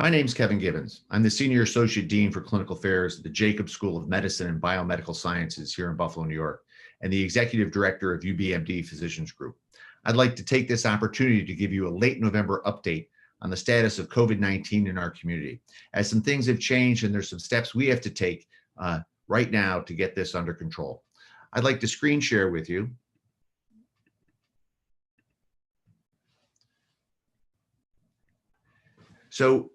My name's Kevin Gibbons. I'm the Senior Associate Dean for Clinical Affairs at the Jacobs School of Medicine and Biomedical Sciences here in Buffalo, New York, and the Executive Director of UBMD Physicians Group. I'd like to take this opportunity to give you a late November update on the status of COVID-19 in our community, as some things have changed and there's some steps we have to take right now to get this under control. I'd like to screen share with you. So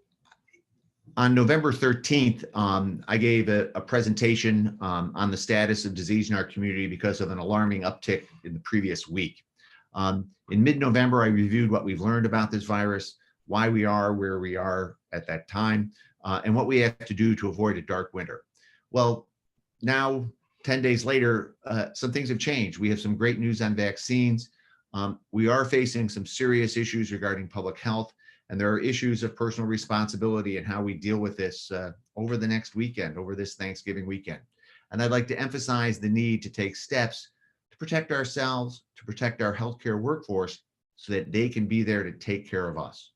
on November 13th, I gave a presentation on the status of disease in our community because of an alarming uptick in the previous week. In mid-November, I reviewed what we've learned about this virus, why we are where we are at that time, and what we have to do to avoid a dark winter. Well, now, 10 days later, some things have changed. We have some great news on vaccines. We are facing some serious issues regarding public health, and there are issues of personal responsibility and how we deal with this over the next weekend, over this Thanksgiving weekend. And I'd like to emphasize the need to take steps to protect ourselves, to protect our healthcare workforce so that they can be there to take care of us.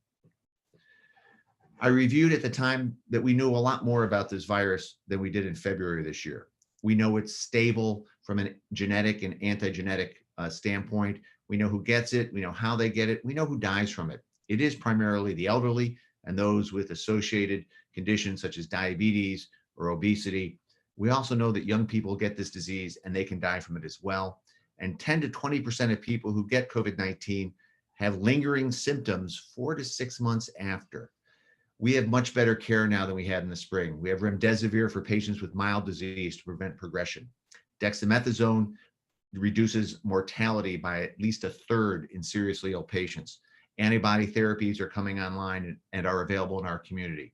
I reviewed at the time that we knew a lot more about this virus than we did in February this year. We know it's stable from a genetic and antigenetic standpoint. We know who gets it, we know how they get it, we know who dies from it. It is primarily the elderly and those with associated conditions such as diabetes or obesity. We also know that young people get this disease and they can die from it as well. And 10 to 20% of people who get COVID-19 have lingering symptoms 4 to 6 months after. We have much better care now than we had in the spring. We have remdesivir for patients with mild disease to prevent progression. Dexamethasone reduces mortality by at least a third in seriously ill patients. Antibody therapies are coming online and are available in our community.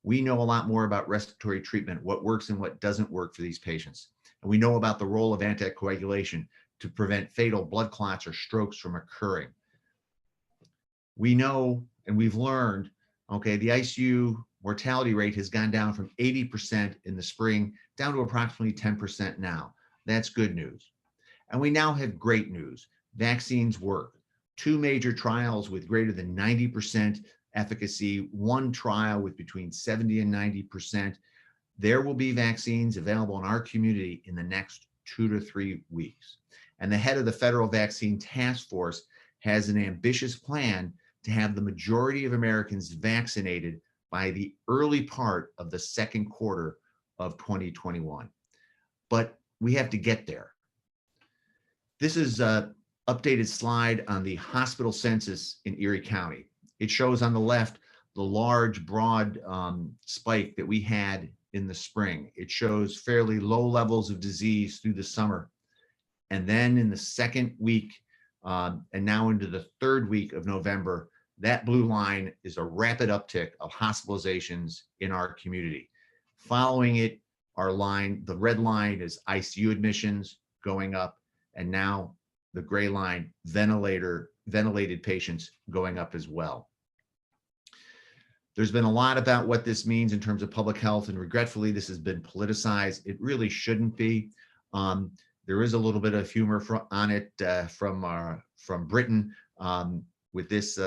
We know a lot more about respiratory treatment, what works and what doesn't work for these patients. And we know about the role of anticoagulation to prevent fatal blood clots or strokes from occurring. We know and we've learned, okay, the ICU mortality rate has gone down from 80% in the spring down to approximately 10% now. That's good news. And we now have great news. Vaccines work. 2 major trials with greater than 90% efficacy, 1 trial with between 70 and 90%. There will be vaccines available in our community in the next 2 to 3 weeks. And the head of the Federal Vaccine Task Force has an ambitious plan to have the majority of Americans vaccinated by the early part of the second quarter of 2021. But we have to get there. This is updated slide on the hospital census in Erie County. It shows on the left the large, broad spike that we had in the spring. It shows fairly low levels of disease through the summer. And then in the second week, and now into the third week of November, that blue line is a rapid uptick of hospitalizations in our community. Following it, the red line is ICU admissions going up, and now the gray line, ventilated patients going up as well. There's been a lot about what this means in terms of public health, and regretfully, this has been politicized. It really shouldn't be. There is a little bit of humor on it from Britain with this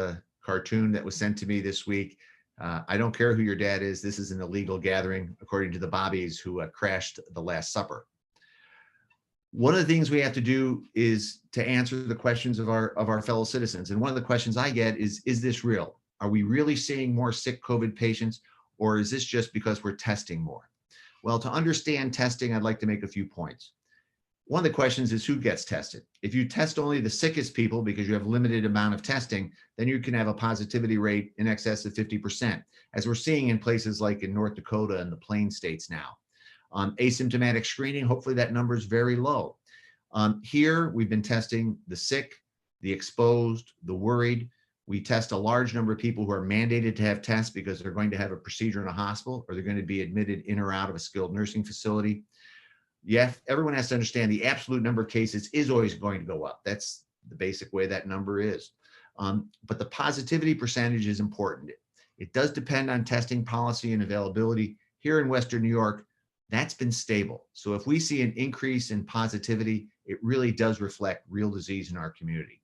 cartoon that was sent to me this week. I don't care who your dad is. This is an illegal gathering, according to the Bobbies who crashed the Last Supper. One of the things we have to do is to answer the questions of our fellow citizens. And one of the questions I get is this real? Are we really seeing more sick COVID patients, or is this just because we're testing more? Well, to understand testing, I'd like to make a few points. One of the questions is who gets tested? If you test only the sickest people because you have limited amount of testing, then you can have a positivity rate in excess of 50%, as we're seeing in places like in North Dakota and the Plain States now. Asymptomatic screening, hopefully that number is very low. Here, we've been testing the sick, the exposed, the worried. We test a large number of people who are mandated to have tests because they're going to have a procedure in a hospital or they're going to be admitted in or out of a skilled nursing facility. Yes, everyone has to understand the absolute number of cases is always going to go up. That's the basic way that number is. But the positivity percentage is important. It does depend on testing policy and availability. Here in Western New York, that's been stable. So if we see an increase in positivity, it really does reflect real disease in our community.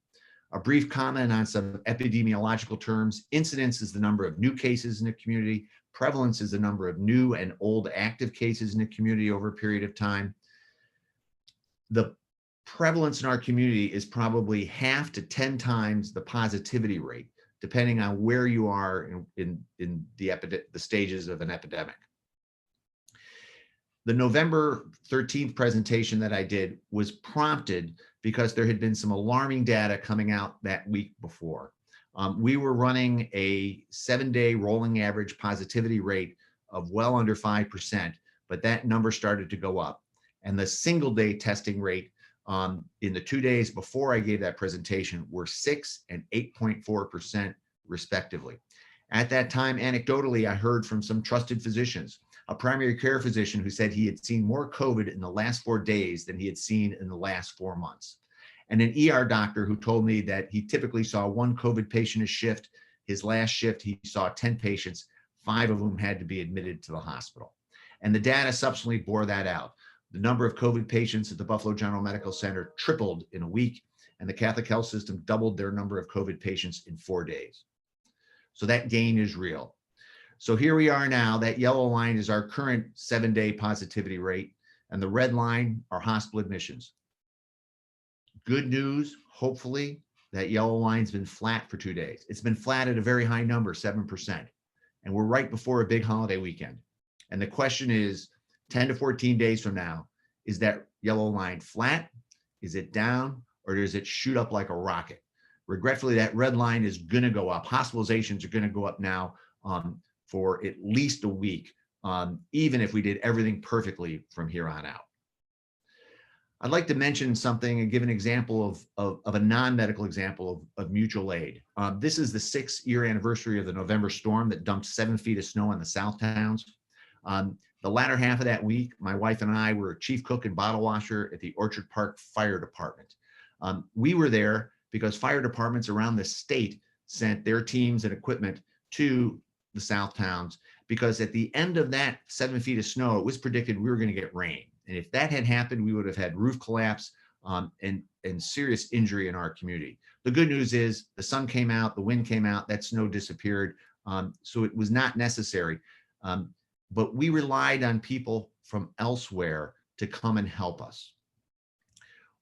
A brief comment on some epidemiological terms. Incidence is the number of new cases in the community. Prevalence is the number of new and old active cases in the community over a period of time. The prevalence in our community is probably 1/2 to 10 times the positivity rate, depending on where you are in the stages of an epidemic. The November 13th presentation that I did was prompted because there had been some alarming data coming out that week before. We were running a 7-day rolling average positivity rate of well under 5%, but that number started to go up. And the single day testing rate in the 2 days before I gave that presentation were 6 and 8.4% respectively. At that time, anecdotally, I heard from some trusted physicians, a primary care physician who said he had seen more COVID in the last 4 days than he had seen in the last 4 months. And an ER doctor who told me that he typically saw 1 COVID patient a shift. His last shift, he saw 10 patients, 5 of whom had to be admitted to the hospital. And the data subsequently bore that out. The number of COVID patients at the Buffalo General Medical Center tripled in a week, and the Catholic Health System doubled their number of COVID patients in 4 days. So that gain is real. So here we are now. That yellow line is our current 7-day positivity rate, and the red line are hospital admissions. Good news, hopefully, that yellow line's been flat for 2 days. It's been flat at a very high number, 7%. And we're right before a big holiday weekend. And the question is, 10 to 14 days from now, is that yellow line flat? Is it down? Or does it shoot up like a rocket? Regretfully, that red line is going to go up. Hospitalizations are going to go up now for at least a week, even if we did everything perfectly from here on out. I'd like to mention something and give an example of a non-medical example of mutual aid. This is the 6-year anniversary of the November storm that dumped 7 feet of snow on the South Towns. The latter half of that week, my wife and I were chief cook and bottle washer at the Orchard Park Fire Department. We were there because fire departments around the state sent their teams and equipment to the South Towns, because at the end of that 7 feet of snow, it was predicted we were going to get rain. And if that had happened, we would have had roof collapse and serious injury in our community. The good news is the sun came out, the wind came out, that snow disappeared. So it was not necessary. But we relied on people from elsewhere to come and help us.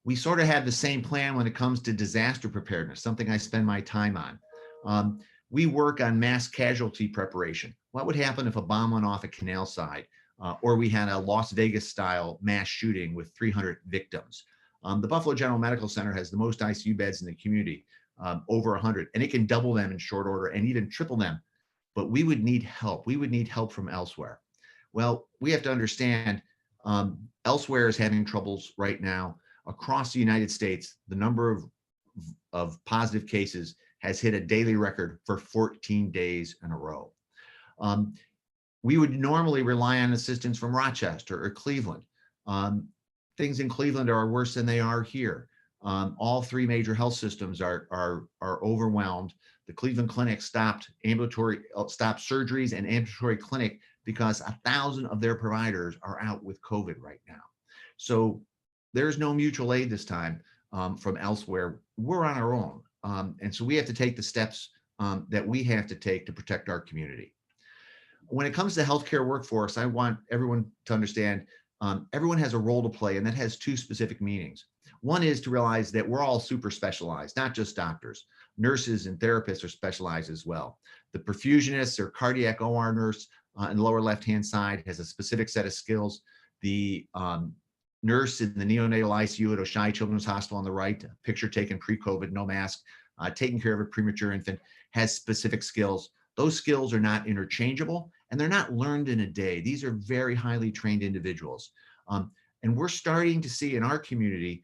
We sort of have the same plan when it comes to disaster preparedness, something I spend my time on. We work on mass casualty preparation. What would happen if a bomb went off at Canal Side, or we had a Las Vegas style mass shooting with 300 victims? The Buffalo General Medical Center has the most ICU beds in the community, over 100, and it can double them in short order and even triple them. But we would need help. We would need help from elsewhere. Well, we have to understand elsewhere is having troubles right now. Across the United States, the number of positive cases has hit a daily record for 14 days in a row. We would normally rely on assistance from Rochester or Cleveland. Things in Cleveland are worse than they are here. All 3 major health systems are overwhelmed. The Cleveland Clinic stopped surgeries and ambulatory clinic because 1,000 of their providers are out with COVID right now. So there's no mutual aid this time from elsewhere. We're on our own. And so we have to take the steps that we have to take to protect our community. When it comes to healthcare workforce, I want everyone to understand everyone has a role to play, and that has 2 specific meanings. One is to realize that we're all super specialized, not just doctors. Nurses and therapists are specialized as well. The perfusionist or cardiac OR nurse in the lower left-hand side has a specific set of skills. The nurse in the neonatal ICU at Oshai Children's Hospital on the right, picture taken pre-COVID, no mask, taking care of a premature infant, has specific skills. Those skills are not interchangeable, and they're not learned in a day. These are very highly trained individuals. And we're starting to see in our community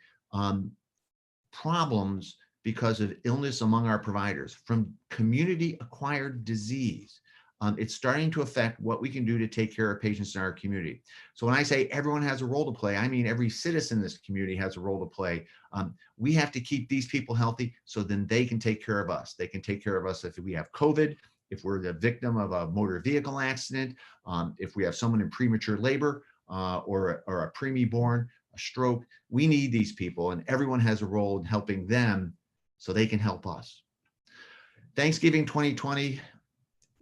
problems because of illness among our providers from community-acquired disease. It's starting to affect what we can do to take care of patients in our community. So when I say everyone has a role to play, I mean every citizen in this community has a role to play. We have to keep these people healthy so then they can take care of us. They can take care of us if we have COVID, if we're the victim of a motor vehicle accident, if we have someone in premature labor or a preemie born, a stroke. We need these people, and everyone has a role in helping them so they can help us. Thanksgiving 2020,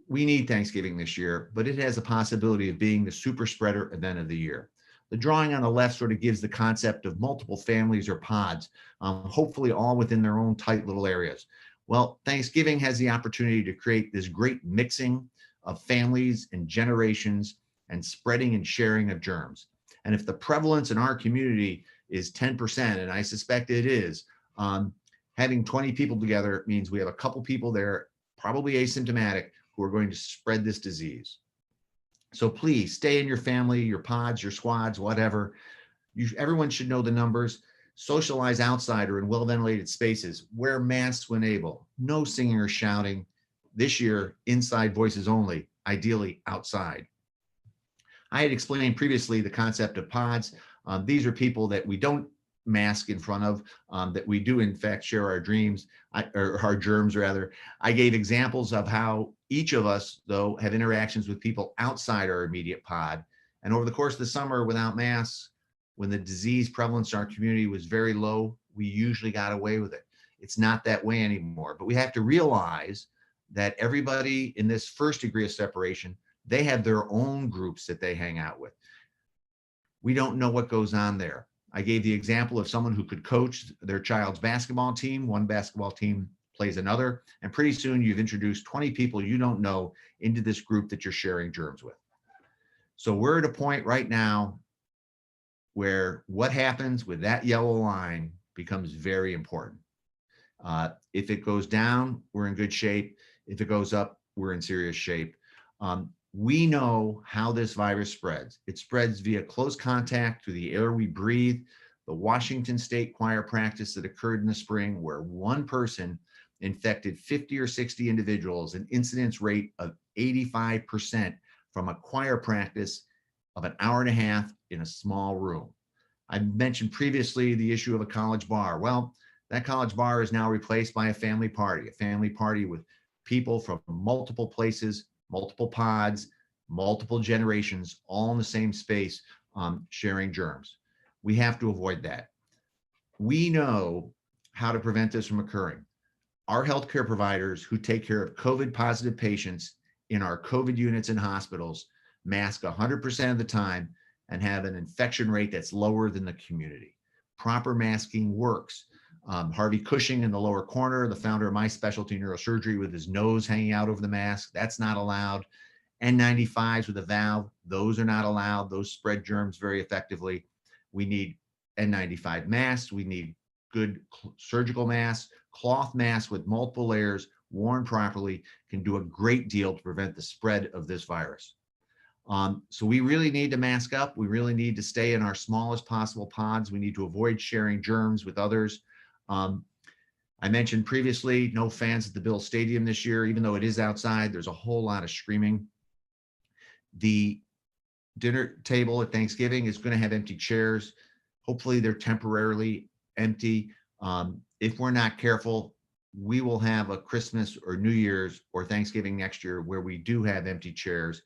we need Thanksgiving this year, but it has a possibility of being the super spreader event of the year. The drawing on the left sort of gives the concept of multiple families or pods, hopefully all within their own tight little areas. Well, Thanksgiving has the opportunity to create this great mixing of families and generations and spreading and sharing of germs. And if the prevalence in our community is 10%, and I suspect it is, having 20 people together means we have a couple people there, probably asymptomatic, who are going to spread this disease. So please stay in your family, your pods, your squads, whatever. Everyone should know the numbers. Socialize outside or in well-ventilated spaces. Wear masks when able. No singing or shouting. This year, inside voices only, ideally outside. I had explained previously the concept of pods. These are people that we don't mask in front of, that we do in fact share our dreams, or our germs rather. I gave examples of how each of us, though, have interactions with people outside our immediate pod. And over the course of the summer, without masks, when the disease prevalence in our community was very low, we usually got away with it. It's not that way anymore, but we have to realize that everybody in this first degree of separation, they have their own groups that they hang out with. We don't know what goes on there. I gave the example of someone who could coach their child's basketball team. One basketball team plays another, and pretty soon you've introduced 20 people you don't know into this group that you're sharing germs with. So we're at a point right now where what happens with that yellow line becomes very important. If it goes down, we're in good shape. If it goes up, we're in serious shape. We know how this virus spreads. It spreads via close contact through the air we breathe. The Washington State choir practice that occurred in the spring, where one person infected 50 or 60 individuals, an incidence rate of 85% from a choir practice of an hour and a half in a small room. I mentioned previously the issue of a college bar. Well, that college bar is now replaced by a family party with people from multiple places, multiple pods, multiple generations, all in the same space, sharing germs. We have to avoid that. We know how to prevent this from occurring. Our healthcare providers who take care of COVID positive patients in our COVID units in hospitals mask 100% of the time and have an infection rate that's lower than the community. Proper masking works. Harvey Cushing in the lower corner, the founder of my specialty neurosurgery, with his nose hanging out over the mask, that's not allowed. N95s with a valve, those are not allowed. Those spread germs very effectively. We need N95 masks. We need good surgical masks. Cloth masks with multiple layers, worn properly, can do a great deal to prevent the spread of this virus. So we really need to mask up. We really need to stay in our smallest possible pods. We need to avoid sharing germs with others. I mentioned previously, no fans at the Bill Stadium this year, even though it is outside. There's a whole lot of screaming. The dinner table at Thanksgiving is going to have empty chairs. Hopefully they're temporarily empty. If we're not careful, we will have a Christmas or New Year's or Thanksgiving next year where we do have empty chairs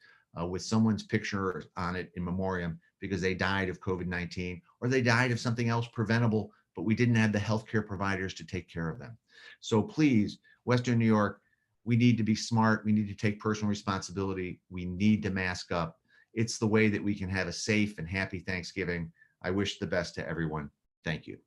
with someone's picture on it in memoriam because they died of COVID-19 or they died of something else preventable, but we didn't have the healthcare providers to take care of them. So please, Western New York, we need to be smart. We need to take personal responsibility. We need to mask up. It's the way that we can have a safe and happy Thanksgiving. I wish the best to everyone. Thank you.